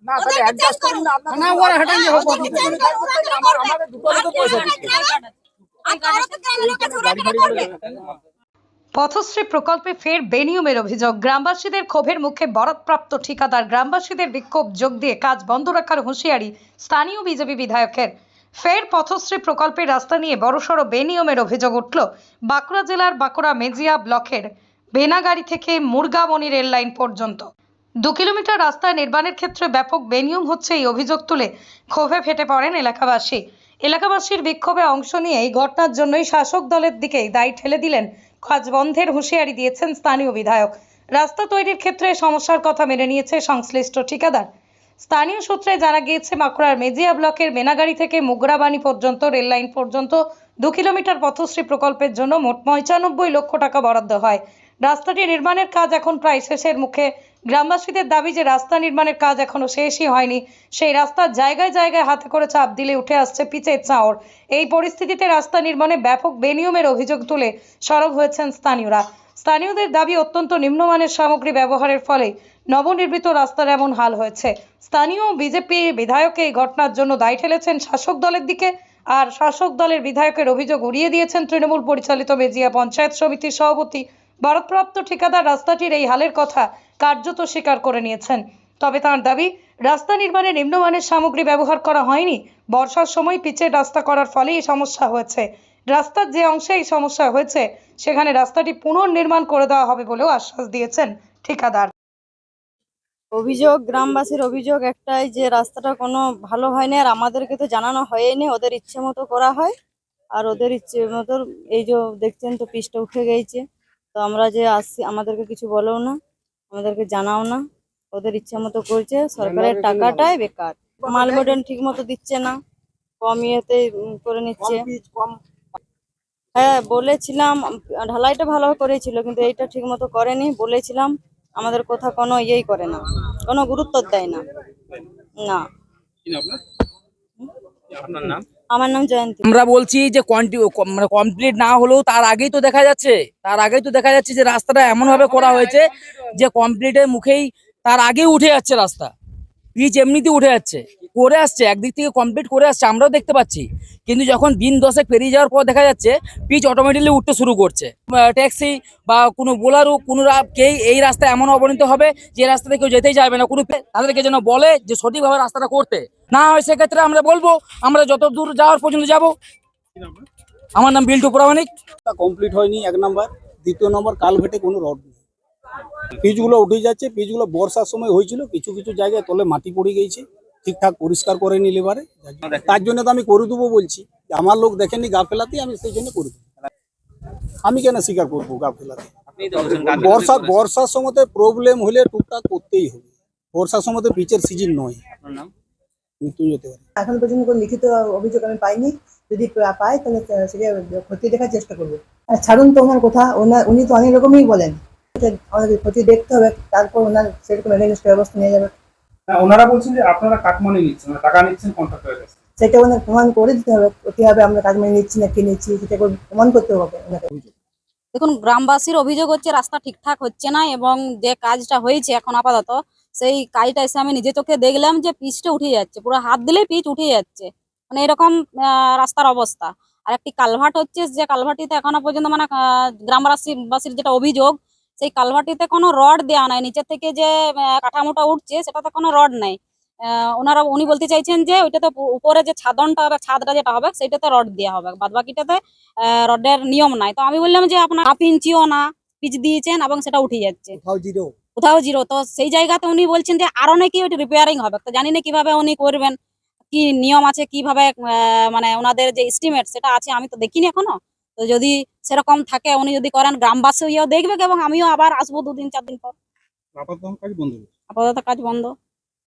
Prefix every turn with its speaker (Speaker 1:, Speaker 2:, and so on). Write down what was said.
Speaker 1: না তাহলে অ্যাডজাস্ট করুন না আপনারা না ওরা হেঁটে নিয়ে হোক আমাদের দুটো তো পয়সা দিচ্ছে
Speaker 2: পথশ্রী প্রকল্পে ফের বেনিয়মের অভিযোগ। গ্রামবাসীদের ক্ষোভের মুখে বরাদপ্রাপ্ত ঠিকাদার। গ্রামবাসীদের বিক্ষোভ যোগ দিয়ে কাজ বন্ধ রাখার হুঁশিয়ারি স্থানীয় বিজেপি বিধায়কের। ফের পথশ্রী প্রকল্পের রাস্তা নিয়ে বড়সড় বেনিয়মের অভিযোগ উঠল বাঁকুড়া জেলার বাঁকুড়া মেজিয়া ব্লকের বেনাগাড়ি থেকে মুরগাবনি রেল লাইন পর্যন্ত 2 কিলোমিটার রাস্তা নির্মাণের ক্ষেত্রে ব্যাপক বেনিয়ম হচ্ছে এই অভিযোগ তুলে ক্ষোভে ফেটে পড়েন এলাকাবাসী। এলাকাবাসীর বিক্ষোভে অংশ নিয়ে এই ঘটনার জন্যই শাসক দলের দিকেই দায় ঠেলে দিলেন। কাজ বন্ধের হুঁশিয়ারি দিয়েছেন স্থানীয় বিধায়ক। রাস্তা তৈরির ক্ষেত্রে সমস্যার কথা মেনে নিয়েছে সংশ্লিষ্ট ঠিকাদার। স্থানীয় সূত্রে জানা গিয়েছে বাঁকুড়ার মেজিয়া ব্লকের বেনাগাড়ি থেকে মুগরাবানি পর্যন্ত রেল লাইন পর্যন্ত 2 কিলোমিটার পথশ্রী প্রকল্পের জন্য মোট 95 লক্ষ টাকা বরাদ্দ হয়। রাস্তাটি নির্মাণের কাজ এখন প্রায় শেষের মুখে। গ্রামবাসীদের দাবি যে রাস্তা নির্মাণের কাজ এখনো শেষই হয়নি। সেই রাস্তার জায়গায় জায়গায় হাতে করে চাপ দিলে উঠে আসছে পিচের চাঁড়। এই পরিস্থিতিতে রাস্তা নির্মাণে ব্যাপক বেনিয়মের অভিযোগ তুলে সরব হয়েছেন স্থানীয়রা। স্থানীয়দের দাবি অত্যন্ত নিম্নমানের সামগ্রী ব্যবহারের ফলে নবনির্মিত রাস্তার এমন হাল হয়েছে। স্থানীয় বিজেপি বিধায়ক এই ঘটনার জন্য দায় ঠেলেছেন শাসক দলের দিকে। আর শাসক দলের বিধায়কের অভিযোগ উড়িয়ে দিয়েছেন তৃণমূল পরিচালিত মেজিয়া পঞ্চায়েত সমিতির সভাপতি। বরাদপ্রাপ্ত ঠিকাদার রাস্তাটির এই হালের কথা কার্যত স্বীকার করে নিয়েছেন। তবে তার দাবি রাস্তা নির্মাণে নিম্নমানের সামগ্রী ব্যবহার করা হয়নি। বর্ষার সময় পিচের রাস্তা করার ফলে এই সমস্যা হয়েছে। রাস্তার যে অংশে এই সমস্যা হয়েছে সেখানে রাস্তাটি পুনর্নির্মাণ করে দেওয়া হবে বলেও আশ্বাস দিয়েছেন ঠিকাদার।
Speaker 3: অভিযোগ, গ্রামবাসীর অভিযোগ একটাই যে রাস্তাটা কোনো ভালো হয়নি, আর আমাদেরকে তো জানানো হয়নি। ওদের ইচ্ছে মতো করা হয়, আর ওদের ইচ্ছে মতো এই যে দেখছেন তো পিচটা উঠে গেছে। তো আমরা যে আসছি আমাদেরকে কিছু বলেও না, আমাদেরকে জানাও না, ওদের ইচ্ছে মতো করছে। সরকারের টাকাটাই বেকার। মাল মডেল ঠিক মতো দিচ্ছে না, কম ইয়েতে করে নিচ্ছে। হ্যাঁ বলেছিলাম, ঢালাইটা ভালো করেছিল কিন্তু এইটা ঠিক মতো করেনি। বলেছিলাম, আমাদের কথা কোনো ইয়েই করে না, কোনো গুরুত্ব দেয় না। না, আমার নাম জয়ন্তী।
Speaker 4: আমরা বলছি যে মানে কমপ্লিট না হলেও তার আগেই তো দেখা যাচ্ছে যে রাস্তাটা এমন ভাবে করা হয়েছে যে কমপ্লিটের মুখেই তার আগেই উঠে যাচ্ছে রাস্তা। পিচ এমনিতেই উঠে যাচ্ছে, করে আসছে, একদিক থেকে কমপ্লিট করে আসছে, আমরাও দেখতে পাচ্ছি। কিন্তু যখন দিন 10 পেরিয়ে যাওয়ার পর দেখা যাচ্ছে পিচ অটোমেটিকলি উঠতে শুরু করছে। ট্যাক্সি বা কোনো বোলারও কোনো কেই এই রাস্তা এমন অবনীত হবে যে রাস্তাতে কেউ যেতেই যাবে না। কোনো তাদেরকে যেন বলে যে সঠিকভাবে রাস্তাটা করতে না হয়, সেক্ষেত্রে আমরা বলবো আমরা যত দূর যাওয়ার পর্যন্ত যাব। আমার নাম বিল্টু প্রামাণিক।
Speaker 5: কমপ্লিট হয়নি, 1 নম্বর। 2 নম্বর, কালভেটে কোনো রড নেই, পিচগুলো উঠে যাচ্ছে। পিচগুলো বর্ষার সময় হয়েছিল, কিছু কিছু জায়গায় তলে মাটি পড়ে গেছে, ঠিকঠাক পরিষ্কার করে নিলে পারে। তার জন্য তো আমি করে দেবো বলছি। আমার লোক দেখেনি গাফেলাতে, আমি সেই জন্য করে দেবো। আমি কেন স্বীকার করবো গাফেলাতে? বর্ষার সময়তে প্রবলেম হলে টুকটাক করতেই হবে। বর্ষার সময়তে পিচের সিজন নয়।
Speaker 6: এখন পর্যন্ত কোনো লিখিত অভিযোগ আমি পাইনি। যদি পাই তাহলে সেটা ক্ষতি দেখার চেষ্টা করবো। আর ছাড়ুন তো ওনার কথা, উনি তো অনেক রকমই বলেন। আমাদের ক্ষতি দেখতে হবে, তারপর ওনার সেরকম এগেইনস্ট ব্যবস্থা নিয়ে যাবে।
Speaker 7: ওনারা বলছেন যে আপনারা কাটমানি নিচ্ছেন, টাকা নিচ্ছেন কন্ট্রাক্টরের কাছে।
Speaker 6: সেটা ওনার প্রমাণ করে দিতে হবে, কিভাবে আমরা কাটমানি নিচ্ছি না কি নিচ্ছি সেটা প্রমাণ করতে হবে ওনাকে।
Speaker 3: দেখুন, গ্রামবাসীর অভিযোগ হচ্ছে রাস্তা ঠিকঠাক হচ্ছে না, এবং যে কাজটা হয়েছে এখন আপাতত সেই কাজটা এসে আমি নিজে চোখে দেখলাম যে পিচটা উঠে যাচ্ছে, পুরো হাত দিলেই পিচ উঠে যাচ্ছে, মানে এরকম রাস্তার অবস্থা। আর একটি কালভার্ট হচ্ছে, যে কালভার্টিতে এখনো পর্যন্ত মানে গ্রামবাসীর যেটা অভিযোগ, সেই কালভার্টিতে কোনো রড দেওয়া নাই। নিচের থেকে যে কাঠামোটা উঠছে সেটাতে কোনো রড নাই। উনি বলতে চাইছেন যে ওইটাতে উপরে যে ছাদনটা হবে, ছাদটা যেটা হবে সেটাতে রড দেওয়া হবে, বাদ বাকিটাতে রডের নিয়ম নাই। তো আমি বললাম যে আপনার 1/2 ইঞ্চিও না পিচ দিয়েছেন এবং সেটা উঠে যাচ্ছে, কোথাও জিরো। তো সেই জায়গাতে উনি বলছেন যে আরো নাকি ওইটা রিপেয়ারিং হবে। তো জানি না কিভাবে উনি করবেন, কি নিয়ম আছে, কিভাবে মানে ওনাদের যে এস্টিমেট সেটা আছে, আমি তো দেখিনি এখনো। তো যদি সেরকম থাকে, উনি যদি করেন, গ্রামবাসীও দেখবে এবং আমিও আবার আসবো 2 দিন 4 দিন পর।
Speaker 7: আপাতত কাজ বন্ধ।
Speaker 3: আপাতত কাজ বন্ধ।